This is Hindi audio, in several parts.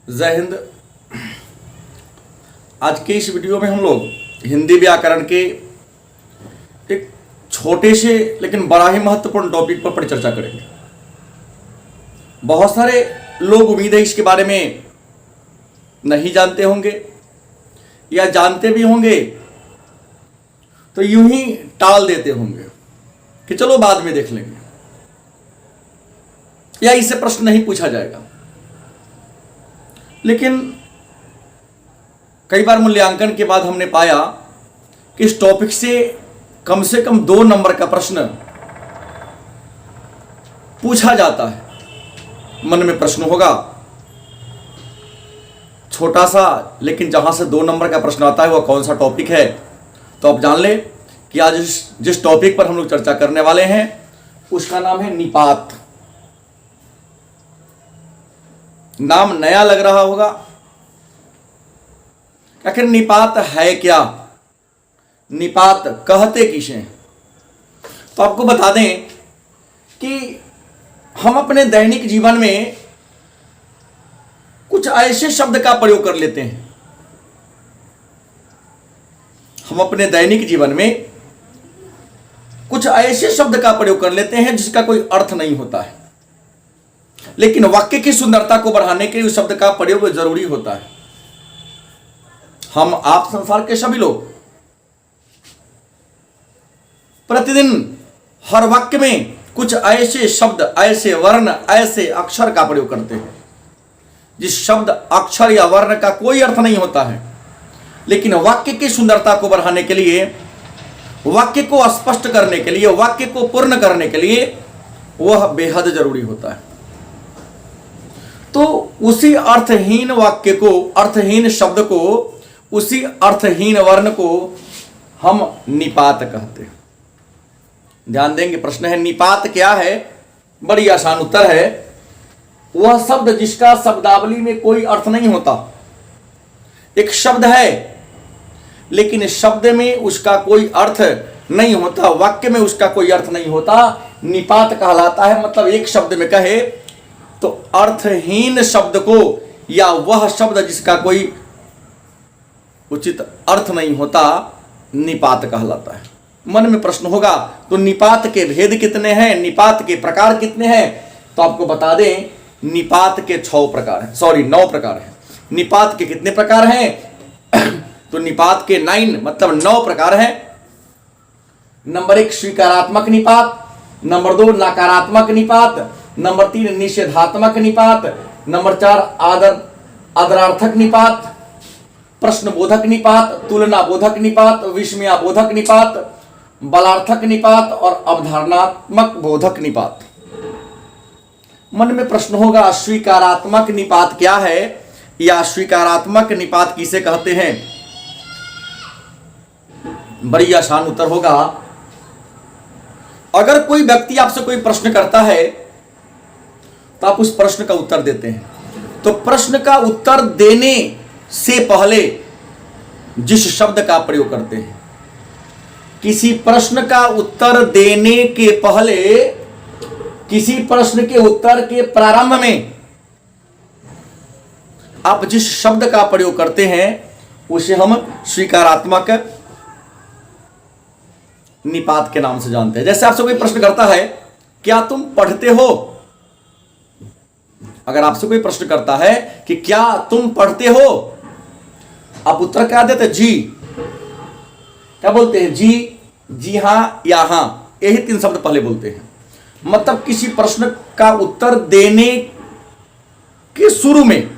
जय हिंद। आज के इस वीडियो में हम लोग हिंदी व्याकरण के एक छोटे से लेकिन बड़ा ही महत्वपूर्ण टॉपिक पर परिचर्चा करेंगे। बहुत सारे लोग उम्मीद है इसके बारे में नहीं जानते होंगे या जानते भी होंगे तो यूं ही टाल देते होंगे कि चलो बाद में देख लेंगे या इससे प्रश्न नहीं पूछा जाएगा। लेकिन कई बार मूल्यांकन के बाद हमने पाया कि इस टॉपिक से कम 2 नंबर का प्रश्न पूछा जाता है। मन में प्रश्न होगा छोटा सा, लेकिन जहां से 2 नंबर का प्रश्न आता है वह कौन सा टॉपिक है। तो आप जान ले कि आज जिस टॉपिक पर हम लोग चर्चा करने वाले हैं उसका नाम है निपात। नाम नया लग रहा होगा, आखिर निपात है क्या, निपात कहते किसे। तो आपको बता दें कि हम अपने दैनिक जीवन में कुछ ऐसे शब्द का प्रयोग कर लेते हैं। हम अपने दैनिक जीवन में कुछ ऐसे शब्द का प्रयोग कर लेते हैं जिसका कोई अर्थ नहीं होता है, लेकिन वाक्य की सुंदरता को बढ़ाने के लिए उस शब्द का प्रयोग जरूरी होता है। हम आप संसार के सभी लोग प्रतिदिन हर वाक्य में कुछ ऐसे शब्द, ऐसे वर्ण, ऐसे अक्षर का प्रयोग करते हैं जिस शब्द, अक्षर या वर्ण का कोई अर्थ नहीं होता है, लेकिन वाक्य की सुंदरता को बढ़ाने के लिए, वाक्य को स्पष्ट करने के लिए, वाक्य को पूर्ण करने के लिए वह बेहद जरूरी होता है। तो उसी अर्थहीन वाक्य को, अर्थहीन शब्द को, उसी अर्थहीन वर्ण को हम निपात कहते हैं। ध्यान देंगे, प्रश्न है निपात क्या है। बड़ी आसान उत्तर है, वह शब्द जिसका शब्दावली में कोई अर्थ नहीं होता। एक शब्द है लेकिन इस शब्द में उसका कोई अर्थ नहीं होता, वाक्य में उसका कोई अर्थ नहीं होता, निपात कहलाता है। मतलब एक शब्द में कहे तो अर्थहीन शब्द को या वह शब्द जिसका कोई उचित अर्थ नहीं होता निपात कहलाता है। मन में प्रश्न होगा तो निपात के भेद कितने हैं, निपात के प्रकार कितने हैं। तो आपको बता दें निपात के 9 प्रकार हैं। निपात के कितने प्रकार हैं तो निपात के 9 प्रकार हैं। नंबर 1 स्वीकारात्मक निपात, नंबर 2 नकारात्मक निपात, नंबर 3 निषेधात्मक निपात, नंबर 4 आदरार्थक निपात, प्रश्नबोधक निपात, तुलनाबोधक निपात, विस्मयाबोधक निपात, बलार्थक निपात और अवधारणात्मक बोधक निपात। मन में प्रश्न होगा स्वीकारात्मक निपात क्या है या स्वीकारात्मक निपात किसे कहते हैं। बड़ी आसान उत्तर होगा, अगर कोई व्यक्ति आपसे कोई प्रश्न करता है तो आप उस प्रश्न का उत्तर देते हैं। तो प्रश्न का उत्तर देने से पहले जिस शब्द का प्रयोग करते हैं, किसी प्रश्न का उत्तर देने के पहले, किसी प्रश्न के उत्तर के प्रारंभ में आप जिस शब्द का प्रयोग करते हैं उसे हम स्वीकारात्मक निपात के नाम से जानते हैं। जैसे आपसे कोई प्रश्न करता है क्या तुम पढ़ते हो। अगर आपसे कोई प्रश्न करता है कि क्या तुम पढ़ते हो, आप उत्तर क्या देते हैं, जी। क्या बोलते हैं, जी, जी हां या हां, यही 3 शब्द पहले बोलते हैं। मतलब किसी प्रश्न का उत्तर देने के शुरू में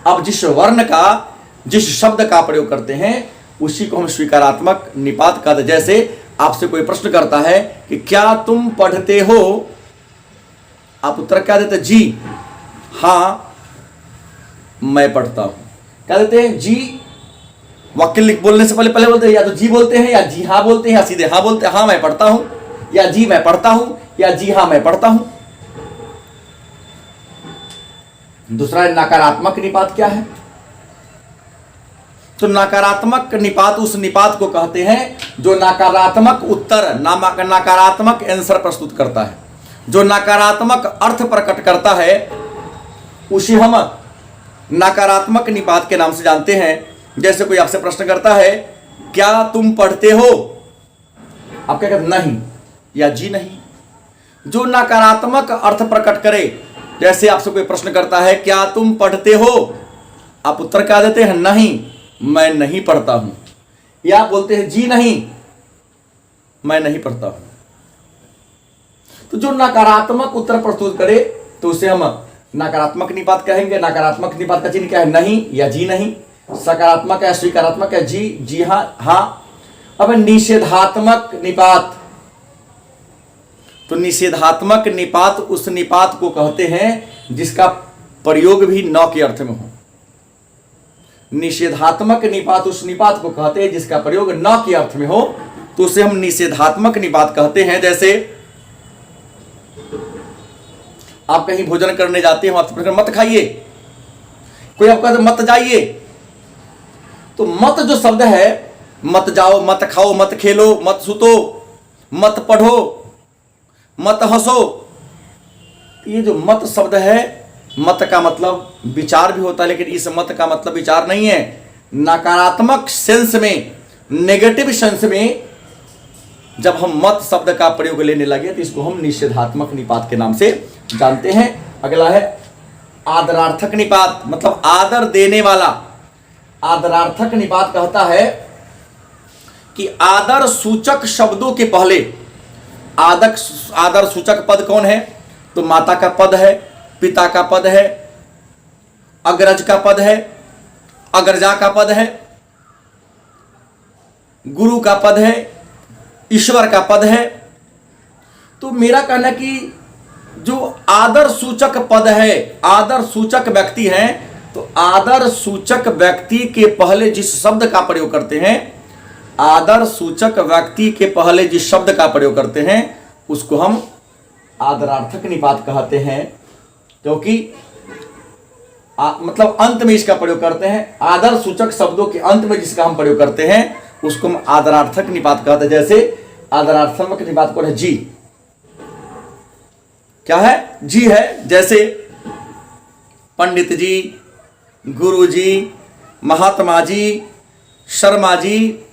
आप जिस वर्ण का, जिस शब्द का प्रयोग करते हैं उसी को हम स्वीकारात्मक निपात कहते हैं। जैसे आपसे कोई प्रश्न करता है कि क्या तुम पढ़ते हो, आप उत्तर क्या देते हैं, जी हां मैं पढ़ता हूं। क्या देते हैं, जी। वाक्य बोलने से पहले बोलते हैं, या तो जी बोलते हैं या जी हां बोलते हैं या सीधे हां बोलते हैं, हां मैं पढ़ता हूं, या जी मैं पढ़ता हूं, या जी हां मैं पढ़ता हूं। दूसरा नकारात्मक निपात क्या है। तो नकारात्मक निपात उस निपात को कहते हैं जो नकारात्मक उत्तर, नकारात्मक आंसर प्रस्तुत करता है, जो नकारात्मक अर्थ प्रकट करता है, उसे हम नकारात्मक निपात के नाम से जानते हैं। जैसे कोई आपसे प्रश्न करता है, क्या तुम पढ़ते हो? आप क्या कहते? नहीं या जी नहीं। जो नकारात्मक अर्थ प्रकट करे, जैसे आपसे कोई प्रश्न करता है, क्या तुम पढ़ते हो? आप उत्तर क्या देते हैं? नहीं, मैं नहीं पढ़ता हूं। या आप बोलते हैं, जी नहीं, मैं नहीं पढ़ता हूं। तो जो नकारात्मक उत्तर प्रस्तुत करे तो उसे हम नकारात्मक निपात कहेंगे। नकारात्मक निपात का चिन्ह क्या है? नहीं या जी नहीं। सकारात्मक है, स्वीकारात्मक है, जी हां, हाँ। अब निषेधात्मक निपात, तो निषेधात्मक निपात उस निपात को कहते हैं जिसका प्रयोग भी न के अर्थ में हो। निषेधात्मक निपात उस निपात को कहते हैं जिसका प्रयोग न के अर्थ में हो, तो उसे हम निषेधात्मक निपात कहते हैं। जैसे आप कहीं भोजन करने जाते हो, आपसे मत खाइए, कोई आपका मत जाइए, तो मत जो शब्द है, मत जाओ, मत खाओ, मत खेलो, मत सुतो, मत पढ़ो, मत हंसो, ये जो मत शब्द है, मत का मतलब विचार भी होता है, लेकिन इस मत का मतलब विचार नहीं है। नकारात्मक सेंस में, नेगेटिव सेंस में जब हम मत शब्द का प्रयोग लेने लगे तो इसको हम निषेधात्मक निपात के नाम से जानते हैं। अगला है आदरार्थक निपात, मतलब आदर देने वाला। आदरार्थक निपात कहता है कि आदर सूचक शब्दों के पहले, आदर सूचक पद कौन है? तो माता का पद है, पिता का पद है, अग्रज का पद है, अग्रजा का पद है, गुरु का पद है, ईश्वर का पद है। तो मेरा कहना कि जो आदर सूचक पद है, आदर सूचक व्यक्ति है, तो आदर सूचक व्यक्ति के पहले जिस शब्द का प्रयोग करते हैं, आदर सूचक व्यक्ति के पहले जिस शब्द का प्रयोग करते हैं उसको हम आदरार्थक निपात कहते हैं, क्योंकि मतलब अंत में इसका प्रयोग करते हैं। आदर सूचक शब्दों के अंत में जिसका हम प्रयोग करते हैं उसको हम आदरार्थक निपात कहते हैं। जैसे आदरार्थक निपात कौन है? जी। क्या है? जी है। जैसे पंडित जी, गुरु जी, महात्मा जी, शर्मा जी,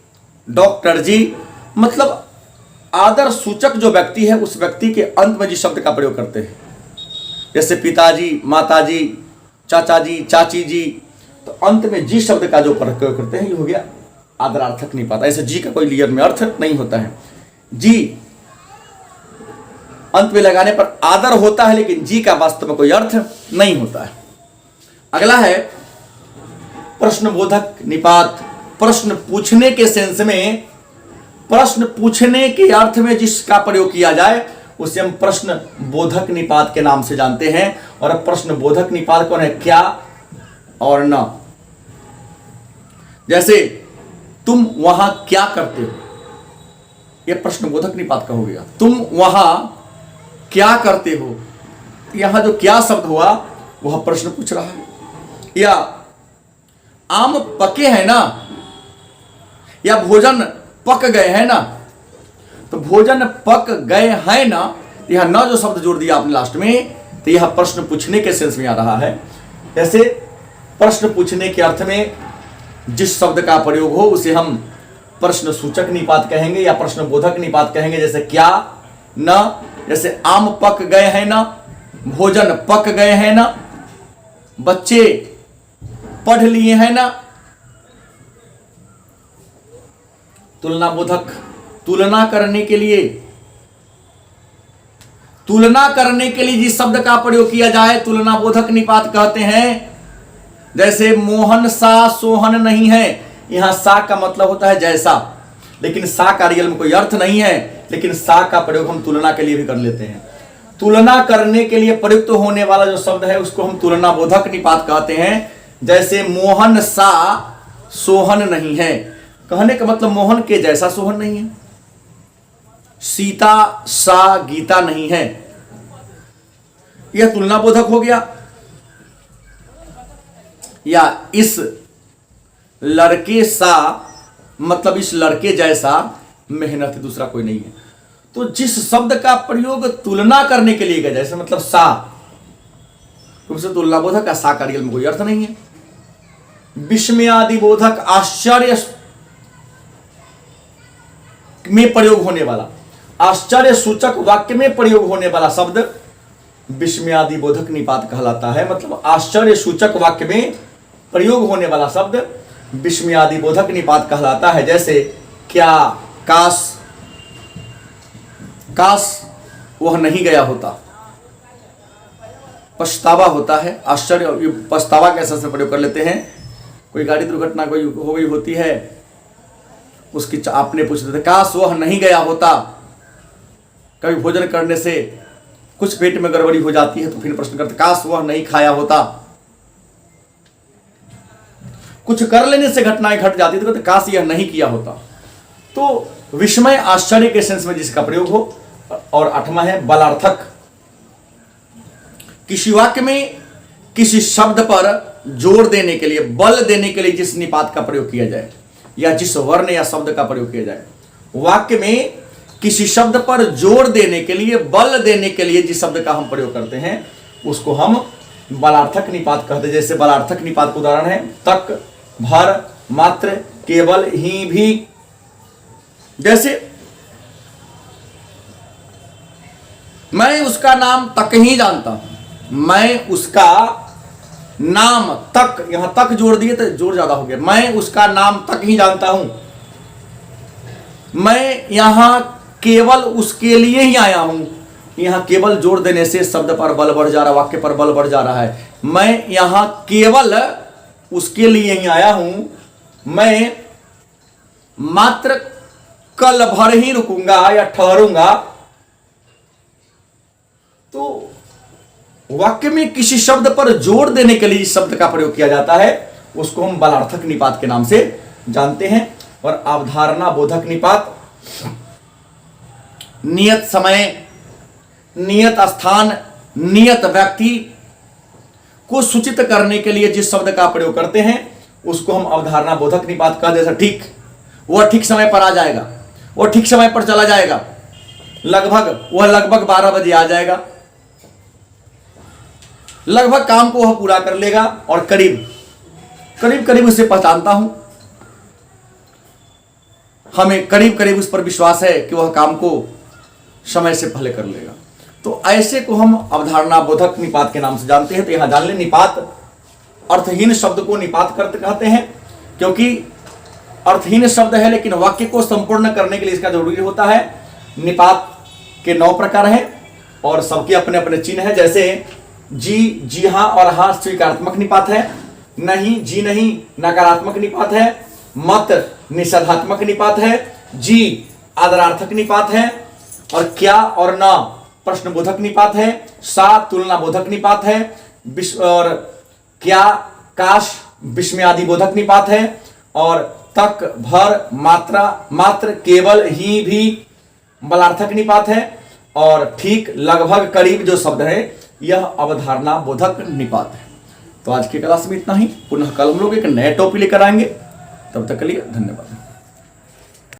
डॉक्टर जी, मतलब आदर सूचक जो व्यक्ति है उस व्यक्ति के अंत में जिस शब्द का प्रयोग करते हैं, जैसे पिताजी, माताजी, चाचा जी, चाची जी, तो अंत में जी शब्द का जो प्रयोग करते हैं ये हो गया आदरार्थक निपात। ऐसे जी का कोई रियल में अर्थ नहीं होता है। जी अंत में लगाने पर आदर होता है, लेकिन जी का वास्तव में कोई अर्थ नहीं होता है। अगला है प्रश्नबोधक निपात। प्रश्न पूछने के सेंस में, प्रश्न पूछने के अर्थ में जिसका प्रयोग किया जाए उसे हम प्रश्न बोधक निपात के नाम से जानते हैं। और अब प्रश्न बोधक निपात कौन है? क्या और न। जैसे तुम वहां क्या करते हो, यह प्रश्न बोधक निपात का हो गया। तुम वहां क्या करते हो, यहां जो क्या शब्द हुआ वह प्रश्न पूछ रहा है। या आम पके हैं ना, या भोजन पक गए हैं ना, तो भोजन पक गए हैं ना, यह न जो शब्द जोड़ दिया आपने लास्ट में, तो यह प्रश्न पूछने के सेंस में आ रहा है। जैसे प्रश्न पूछने के अर्थ में जिस शब्द का प्रयोग हो उसे हम प्रश्न सूचक निपात कहेंगे या प्रश्न बोधक निपात कहेंगे। जैसे क्या, न, जैसे आम पक गए हैं ना, भोजन पक गए हैं ना, बच्चे पढ़ लिए हैं ना। तुलना बोधक, तुलना करने के लिए जिस शब्द का प्रयोग किया जाए तुलना बोधक निपात कहते हैं। जैसे मोहन सा सोहन नहीं है, यहां सा का मतलब होता है जैसा, लेकिन सा का रियल में कोई अर्थ नहीं है, लेकिन सा का प्रयोग हम तुलना के लिए भी कर लेते हैं। तुलना करने के लिए प्रयुक्त होने वाला जो शब्द है उसको हम तुलना बोधक निपात कहते हैं। जैसे मोहन सा सोहन नहीं है, कहने का मतलब मोहन के जैसा सोहन नहीं है। सीता सा गीता नहीं है, यह तुलना बोधक हो गया। या इस लड़के सा मतलब इस लड़के जैसा मेहनत दूसरा कोई नहीं है। तो जिस शब्द का प्रयोग तुलना करने के लिए किया, जैसे मतलब सा, तुमसे तुलनाबोधक का साकार्यल में कोई अर्थ नहीं है। विस्मयादि बोधक आश्चर्य में प्रयोग होने वाला, आश्चर्य सूचक वाक्य में प्रयोग होने वाला शब्द विस्मयादि बोधक निपात कहलाता है। मतलब आश्चर्य सूचक वाक्य में प्रयोग होने वाला शब्द विस्मयादि बोधक निपात कहलाता है। जैसे क्या, काश, काश वह नहीं गया होता। पछतावा होता है, आश्चर्य, पछतावा कैसे से प्रयोग कर लेते हैं। कोई गाड़ी दुर्घटना कोई हो गई होती है, उसकी आपने पूछ देते काश वह नहीं गया होता। कभी भोजन करने से कुछ पेट में गड़बड़ी हो जाती है तो फिर प्रश्न करते काश वह नहीं खाया होता। कुछ कर लेने से घटनाएं घट जाती तो कहते काश यह नहीं किया होता। तो विस्मय आश्चर्य के सेंस में जिसका प्रयोग हो। और 8वां है बलार्थक। किसी वाक्य में किसी शब्द पर जोर देने के लिए, बल देने के लिए जिस निपात का प्रयोग किया जाए या जिस वर्ण या शब्द का प्रयोग किया जाए, वाक्य में किसी शब्द पर जोर देने के लिए, बल देने के लिए जिस शब्द का हम प्रयोग करते हैं उसको हम बलार्थक निपात कहते हैं। जैसे बलार्थक निपात का उदाहरण है तक, भर, मात्र, केवल, ही, भी। जैसे मैं उसका नाम तक ही जानता हूं। मैं उसका नाम तक, यहां तक जोड़ दिए तो जोर ज्यादा हो गया। मैं उसका नाम तक ही जानता हूं। मैं यहां केवल उसके लिए ही आया हूं। यहां केवल जोड़ देने से शब्द पर बल बढ़ जा रहा है, वाक्य पर बल बढ़ जा रहा है। मैं यहां केवल उसके लिए ही आया हूं। मैं मात्र कल भर ही रुकूंगा या ठहरूंगा। तो वाक्य में किसी शब्द पर जोर देने के लिए इस शब्द का प्रयोग किया जाता है उसको हम बलार्थक निपात के नाम से जानते हैं। और अवधारणा बोधक निपात नियत समय, नियत स्थान, नियत व्यक्ति को सूचित करने के लिए जिस शब्द का प्रयोग करते हैं उसको हम अवधारणा बोधक निपात कहते हैं। ठीक, वह ठीक समय पर आ जाएगा, वह ठीक समय पर चला जाएगा, वह लगभग 12 बजे आ जाएगा, लगभग काम को वह पूरा कर लेगा, और करीब करीब उसे पहचानता हूं, हमें करीब करीब उस पर विश्वास है कि वह काम को समय से पहले कर लेगा। तो ऐसे को हम अवधारणा बोधक निपात के नाम से जानते हैं। तो यहां जान लें, निपात अर्थहीन शब्द को निपात करते कहते हैं क्योंकि अर्थहीन शब्द है लेकिन वाक्य को संपूर्ण करने के लिए इसका जरूरी होता है। निपात के 9 प्रकार हैं और सबके अपने अपने चिन्ह हैं। जैसे जी, जी हां और हां स्वीकारात्मक निपात है। नहीं, जी नहीं नकारात्मक निपात है। मत निषेधात्मक निपात है। जी आदरार्थक निपात है। और क्या और न प्रश्नबोधक निपात है। सा तुलना बोधक निपात है। और क्या, काश विस्मयादि बोधक निपात है। और तक, भर, मात्रा, मात्र, केवल, ही, भी बलार्थक निपात है। और ठीक, लगभग, करीब जो शब्द है यह अवधारणा बोधक निपात है। तो आज की क्लास में इतना ही। पुनः कल हम लोग एक नए टॉपिक लेकर आएंगे। तब तक के लिए धन्यवाद।